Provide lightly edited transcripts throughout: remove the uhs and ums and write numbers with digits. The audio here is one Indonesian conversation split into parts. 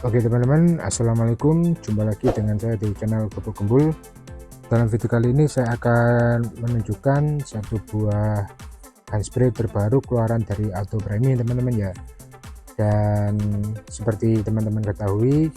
Oke teman-teman, assalamualaikum. Jumpa lagi dengan saya di channel Gubuk Gembul. Dalam video kali ini saya akan menunjukkan satu buah handspray terbaru keluaran dari Auto Premi teman-teman ya. Dan seperti teman-teman ketahui,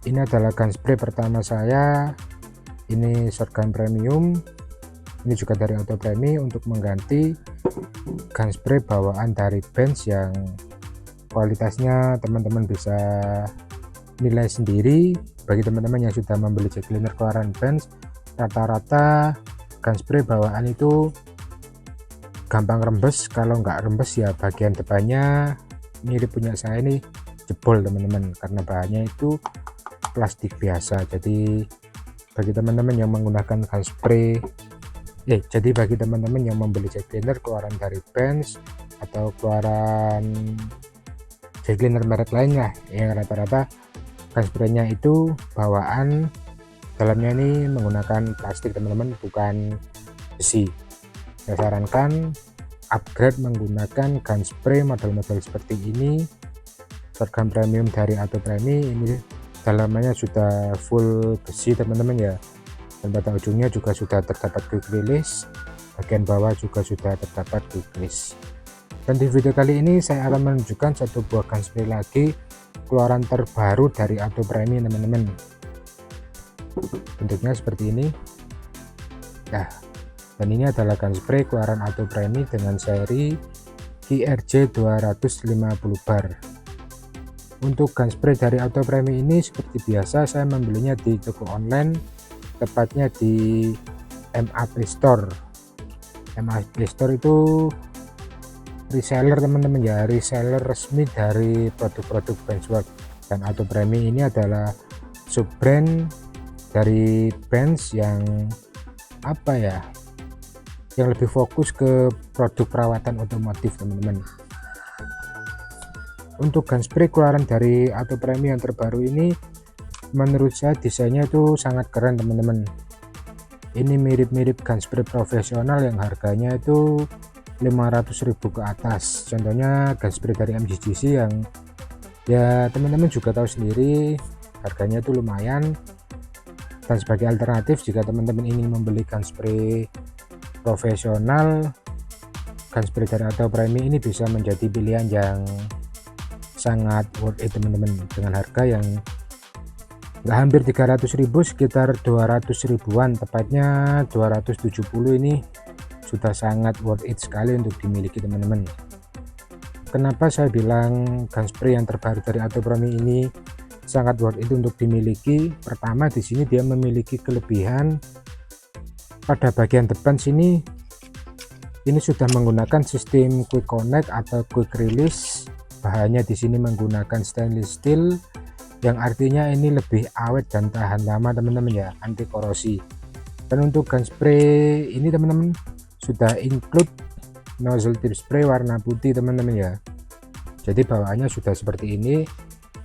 ini adalah handspray pertama saya. Ini shotgun premium. Ini juga dari Auto Premi untuk mengganti handspray bawaan dari Benz yang kualitasnya teman-teman bisa nilai sendiri. Bagi teman-teman yang sudah membeli jet cleaner keluaran Benz, rata-rata handspray bawaan itu gampang rembes. Kalau nggak rembes ya bagian depannya mirip punya saya ini jebol teman-teman, karena bahannya itu plastik biasa. Jadi bagi teman-teman yang menggunakan handspray jadi bagi teman-teman yang membeli jet cleaner keluaran dari Benz atau keluaran jet cleaner merek lainnya yang rata-rata handspraynya itu bawaan dalamnya ini menggunakan plastik teman-teman, bukan besi. Saya sarankan upgrade menggunakan handspray model-model seperti ini. Shotgun premium dari Auto Premi ini dalamannya sudah full besi teman-teman ya, dan pada ujungnya juga sudah terdapat quick release, bagian bawah juga sudah terdapat quick release. Dan di video kali ini saya akan menunjukkan satu buah handspray lagi keluaran terbaru dari Auto Premi teman-teman. Bentuknya seperti ini. Nah, dan ini adalah handspray keluaran Auto Premi dengan seri QRJ 250 bar. Untuk handspray dari Auto Premi ini seperti biasa saya membelinya di toko online, tepatnya di MAP Store. MAP Store itu reseller teman-teman ya, reseller resmi dari produk-produk Benchwork. Dan Auto Premi ini adalah sub brand dari Benz yang yang lebih fokus ke produk perawatan otomotif teman-teman. Untuk handspray keluaran dari Auto Premi yang terbaru ini menurut saya desainnya itu sangat keren teman-teman. Ini mirip-mirip handspray profesional yang harganya itu 500.000 ke atas. Contohnya handspray dari MGGC yang ya teman-teman juga tahu sendiri harganya itu lumayan. Dan sebagai alternatif jika teman-teman ingin membeli handspray profesional, handspray dari Auto Premi ini bisa menjadi pilihan yang sangat worth it teman-teman, dengan harga yang nggak hampir 300.000, sekitar 200 ribuan, tepatnya 270. Ini sudah sangat worth it sekali untuk dimiliki teman-teman. Kenapa saya bilang handspray yang terbaru dari Auto Premi ini sangat worth it untuk dimiliki? Pertama, di sini dia memiliki kelebihan pada bagian depan sini. Ini sudah menggunakan sistem quick connect atau quick release. Bahannya di sini menggunakan stainless steel, yang artinya ini lebih awet dan tahan lama teman-teman ya, anti korosi. Dan untuk handspray ini teman-teman sudah include nozzle tip spray warna putih teman-teman ya. Jadi bawaannya sudah seperti ini,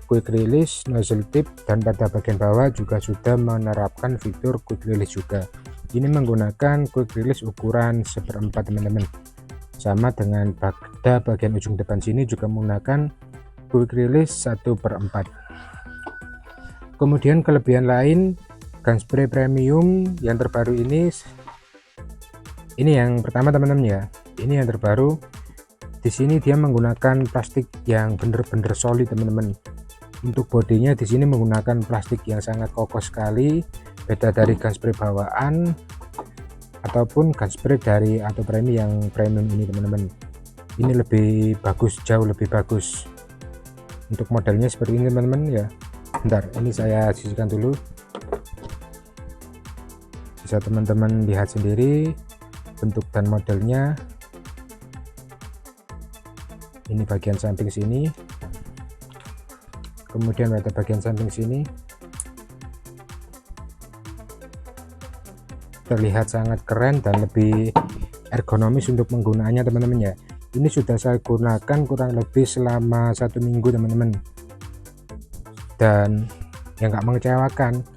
quick release, nozzle tip, dan pada bagian bawah juga sudah menerapkan fitur quick release juga. Ini menggunakan quick release ukuran 1/4 teman-teman, sama dengan pada bagian ujung depan sini juga menggunakan quick release 1/4. Kemudian kelebihan lain handspray premium yang terbaru ini yang pertama teman-teman ya, ini yang terbaru. Di sini dia menggunakan plastik yang bener-bener solid teman-teman. Untuk bodinya di sini menggunakan plastik yang sangat kokoh sekali, beda dari handspray bawaan ataupun handspray dari Auto Premi yang premium ini teman-teman. Ini lebih bagus, jauh lebih bagus. Untuk modelnya seperti ini teman-teman ya. Bentar, ini saya sisihkan dulu, bisa teman-teman lihat sendiri bentuk dan modelnya. Ini bagian samping sini, kemudian pada bagian samping sini terlihat sangat keren dan lebih ergonomis untuk penggunaannya teman-teman ya. Ini sudah saya gunakan kurang lebih selama 1 minggu teman-teman, dan yang nggak mengecewakan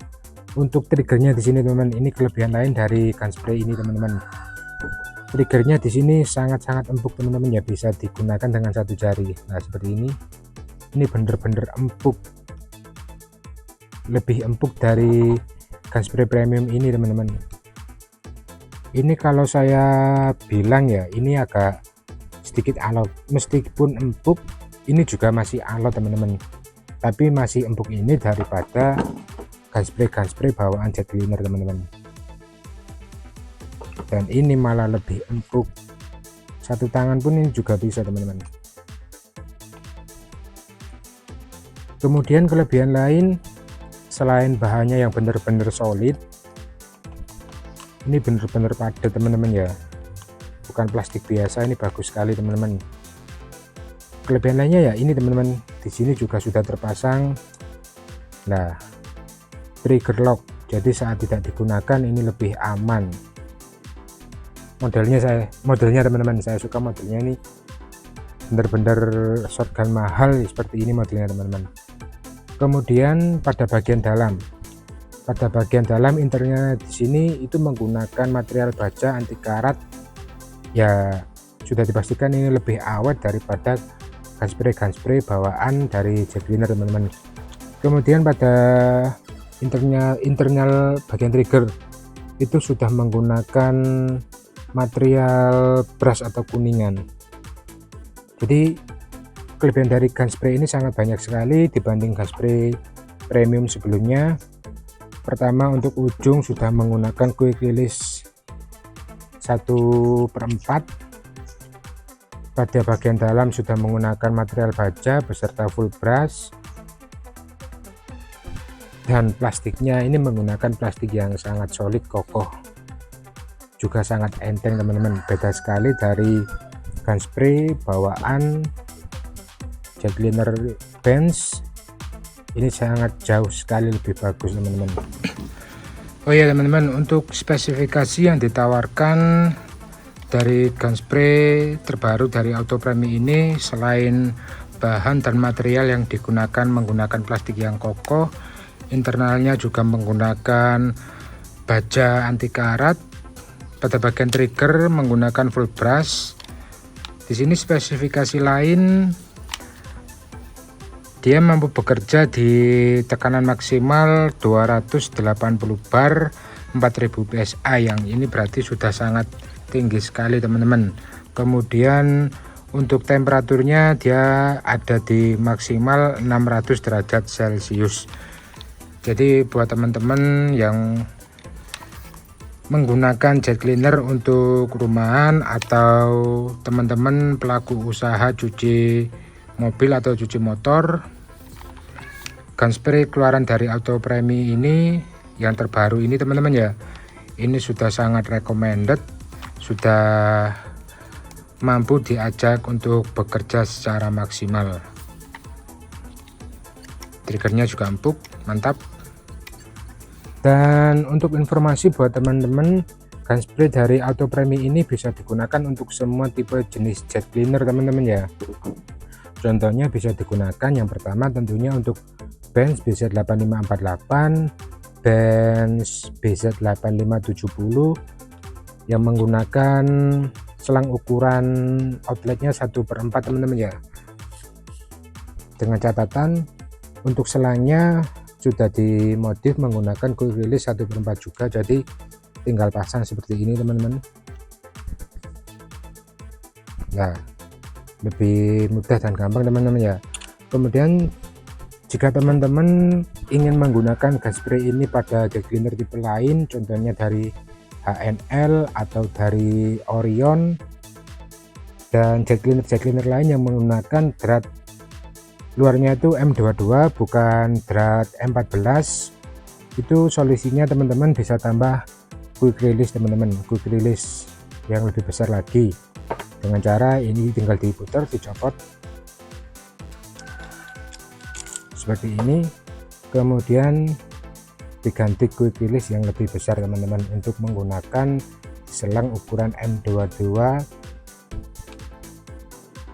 untuk triggernya di sini teman-teman. Ini kelebihan lain dari handspray ini teman-teman. Triggernya di sini sangat-sangat empuk teman-teman ya, bisa digunakan dengan satu jari. Nah seperti ini. Ini bener-bener empuk, lebih empuk dari gun spray premium ini teman-teman. Ini kalau saya bilang ya, ini agak sedikit alot, meskipun empuk ini juga masih alot teman-teman, tapi masih empuk ini daripada gun spray bawaan jet cleaner teman-teman. Dan ini malah lebih empuk, satu tangan pun ini juga bisa teman-teman. Kemudian kelebihan lain selain bahannya yang benar-benar solid, ini benar-benar padat teman-teman ya, bukan plastik biasa, ini bagus sekali teman-teman. Kelebihan lainnya ya ini teman-teman, di sini juga sudah terpasang nah trigger lock, jadi saat tidak digunakan ini lebih aman. Modelnya teman-teman, saya suka modelnya ini, benar-benar shotgun mahal seperti ini modelnya teman-teman. Kemudian pada bagian dalam internya di sini itu menggunakan material baja anti karat ya, sudah dipastikan ini lebih awet daripada gun spray bawaan dari jet cleaner teman-teman. Kemudian pada internal bagian trigger itu sudah menggunakan material brush atau kuningan. Jadi kelebihan dari gun spray ini sangat banyak sekali dibanding gun spray premium sebelumnya. Pertama, untuk ujung sudah menggunakan quick release 1/4. Pada bagian dalam sudah menggunakan material baja beserta full brush, dan plastiknya ini menggunakan plastik yang sangat solid, kokoh, juga sangat enteng teman-teman. Beda sekali dari gun spray bawaan jet cleaner Benz, ini sangat jauh sekali lebih bagus teman-teman. Oh ya teman-teman, untuk spesifikasi yang ditawarkan dari gun spray terbaru dari Autopremi ini, selain bahan dan material yang digunakan menggunakan plastik yang kokoh, internalnya juga menggunakan baja anti karat. Pada bagian trigger menggunakan full brush. Di sini spesifikasi lain, dia mampu bekerja di tekanan maksimal 280 bar 4000 psi, yang ini berarti sudah sangat tinggi sekali teman-teman. Kemudian untuk temperaturnya dia ada di maksimal 600 derajat Celcius. Jadi buat teman-teman yang menggunakan jet cleaner untuk rumahan atau teman-teman pelaku usaha cuci mobil atau cuci motor, gun spray keluaran dari Autopremi ini yang terbaru ini teman-teman ya, ini sudah sangat recommended, sudah mampu diajak untuk bekerja secara maksimal. Triggernya juga empuk, mantap. Dan untuk informasi buat teman-teman, gun spray dari Autopremi ini bisa digunakan untuk semua tipe jenis jet cleaner teman-teman ya. Contohnya bisa digunakan yang pertama tentunya untuk Benz BZ8548, Benz BZ8570 yang menggunakan selang ukuran outletnya 1/4 teman-teman ya. Dengan catatan untuk selangnya sudah dimodif menggunakan quick release 1/4 juga, jadi tinggal pasang seperti ini teman-teman. Nah, lebih mudah dan gampang teman-teman ya. Kemudian jika teman-teman ingin menggunakan gun spray ini pada jet cleaner tipe lain, contohnya dari HNL atau dari Orion dan jet cleaner lain yang menggunakan drat luarnya itu M22 bukan drat M14, itu solusinya teman-teman bisa tambah quick release teman-teman, quick release yang lebih besar lagi. Dengan cara ini tinggal diputar, dicopot seperti ini, kemudian diganti quick release yang lebih besar teman-teman untuk menggunakan selang ukuran M22.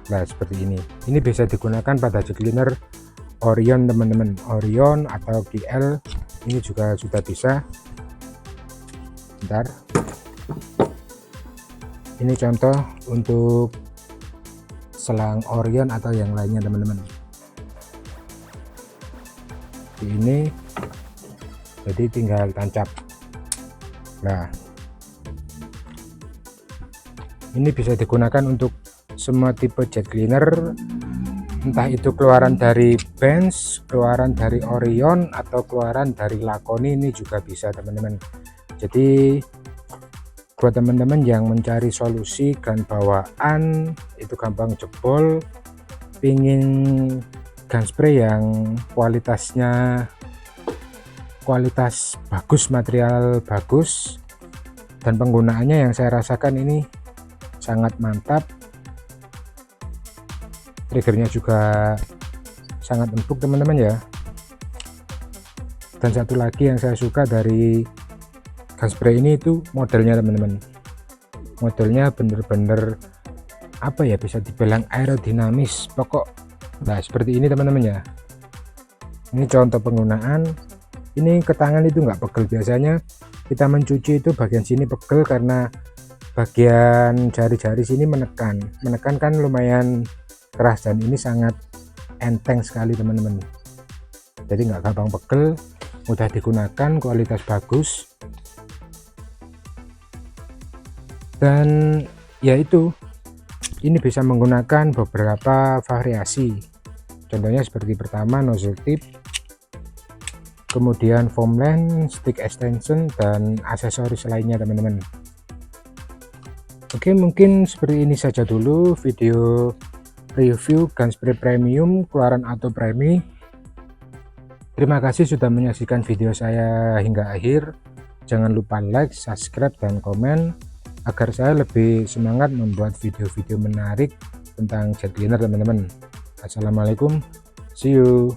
Nah seperti ini bisa digunakan pada jet cleaner Orion teman-teman, Orion atau GL ini juga sudah bisa. Bentar, ini contoh untuk selang Orion atau yang lainnya teman-teman. seperti ini, jadi tinggal tancap. Nah, ini bisa digunakan untuk semua tipe jet cleaner, entah itu keluaran dari Benz, keluaran dari Orion, atau keluaran dari Laconi, ini juga bisa teman-teman. Jadi buat teman-teman yang mencari solusi gun bawaan itu gampang jebol, pingin gun spray yang kualitas bagus, material bagus, dan penggunaannya yang saya rasakan ini sangat mantap. Triggernya juga sangat empuk teman-teman ya. Dan satu lagi yang saya suka dari gun spray ini itu modelnya teman-teman. Modelnya bener-bener apa ya, bisa dibilang aerodinamis pokok. Nah seperti ini teman-teman ya. Ini contoh penggunaan. Ini ke tangan itu nggak pegel. Biasanya kita mencuci itu bagian sini pegel karena bagian jari-jari sini menekan kan lumayan keras, dan ini sangat enteng sekali teman-teman. Jadi nggak gampang pegel, mudah digunakan, kualitas bagus, dan yaitu ini bisa menggunakan beberapa variasi. Contohnya seperti pertama nozzle tip, kemudian foam length, stick extension, dan aksesoris lainnya teman-teman. Oke, mungkin seperti ini saja dulu video review gun spray premium keluaran Auto Premi. Terima kasih sudah menyaksikan video saya hingga akhir. Jangan lupa like, subscribe, dan komen agar saya lebih semangat membuat video-video menarik tentang jet cleaner teman-teman. Assalamualaikum, see you.